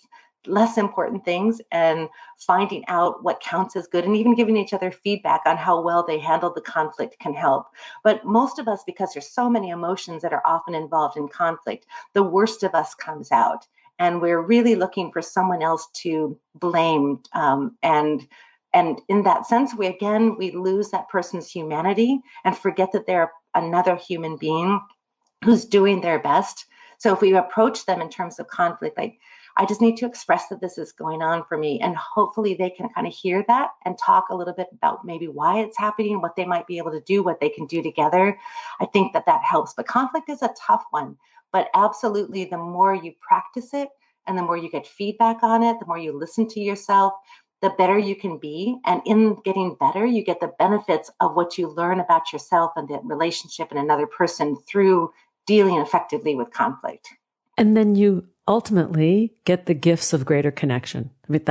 less important things and finding out what counts as good, and even giving each other feedback on how well they handled the conflict can help. But most of us, because there's so many emotions that are often involved in conflict, the worst of us comes out. And we're really looking for someone else to blame. And in that sense, we lose that person's humanity and forget that they're another human being who's doing their best. So if we approach them in terms of conflict, like, I just need to express that this is going on for me. And hopefully they can kind of hear that and talk a little bit about maybe why it's happening, what they might be able to do, what they can do together. I think that helps. But conflict is a tough one. But absolutely, the more you practice it and the more you get feedback on it, the more you listen to yourself, the better you can be. And in getting better, you get the benefits of what you learn about yourself and the relationship and another person through dealing effectively with conflict. And then you ultimately get the gifts of greater connection. I mean,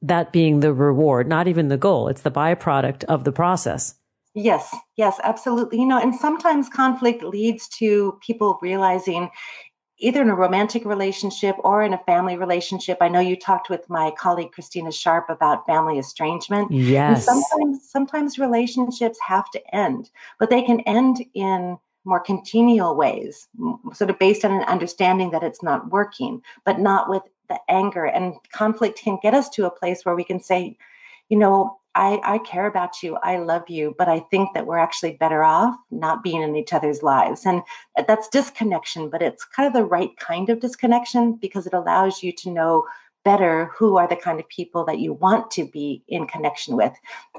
that being the reward, not even the goal. It's the byproduct of the process. Yes, absolutely. And sometimes conflict leads to people realizing, either in a romantic relationship or in a family relationship. I know you talked with my colleague, Christina Sharp, about family estrangement. Yes. And sometimes relationships have to end, but they can end in more congenial ways, sort of based on an understanding that it's not working, but not with the anger. And conflict can get us to a place where we can say, I care about you, I love you, but I think that we're actually better off not being in each other's lives. And that's disconnection, but it's kind of the right kind of disconnection, because it allows you to know better who are the kind of people that you want to be in connection with,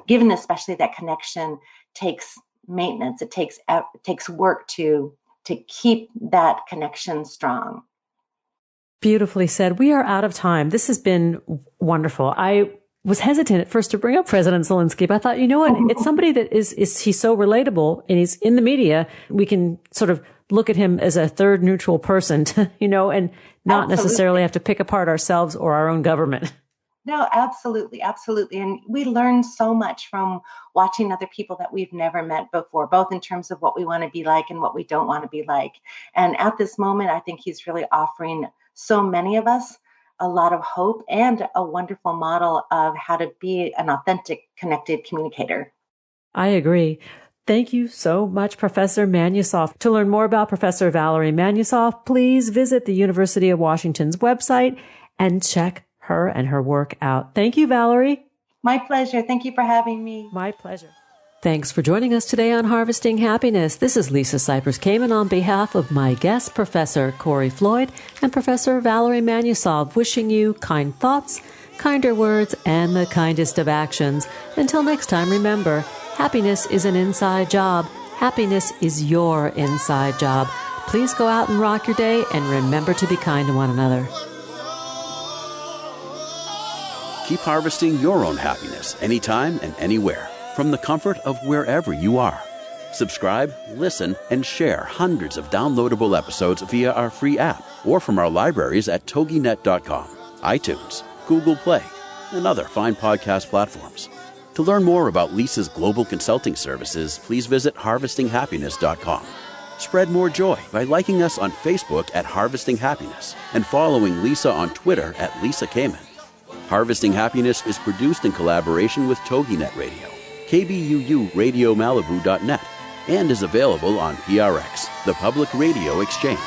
given especially that connection takes maintenance. It takes work to keep that connection strong. Beautifully said. We are out of time. This has been wonderful. I was hesitant at first to bring up President Zelensky, but I thought, you know what? It's somebody that he's so relatable and he's in the media. We can sort of look at him as a third neutral person, and not necessarily have to pick apart ourselves or our own government. No, absolutely. And we learn so much from watching other people that we've never met before, both in terms of what we want to be like and what we don't want to be like. And at this moment, I think he's really offering so many of us a lot of hope and a wonderful model of how to be an authentic, connected communicator. I agree. Thank you so much, Professor Manusoff. To learn more about Professor Valerie Manusoff, please visit the University of Washington's website and check her and her work out. Thank you, Valerie. My pleasure. Thank you for having me. My pleasure. Thanks for joining us today on Harvesting Happiness. This is Lisa Cypers Kamen on behalf of my guest, Professor Kory Floyd and Professor Valerie Manusoff, wishing you kind thoughts, kinder words, and the kindest of actions. Until next time, remember, happiness is an inside job. Happiness is your inside job. Please go out and rock your day, and remember to be kind to one another. Keep harvesting your own happiness anytime and anywhere, from the comfort of wherever you are. Subscribe, listen, and share hundreds of downloadable episodes via our free app or from our libraries at toginet.com, iTunes, Google Play, and other fine podcast platforms. To learn more about Lisa's global consulting services, please visit harvestinghappiness.com. Spread more joy by liking us on Facebook at Harvesting Happiness and following Lisa on Twitter at Lisa Kamen. Harvesting Happiness is produced in collaboration with TogiNet Radio, KBUU Radio Malibu.net, and is available on PRX, the Public Radio Exchange.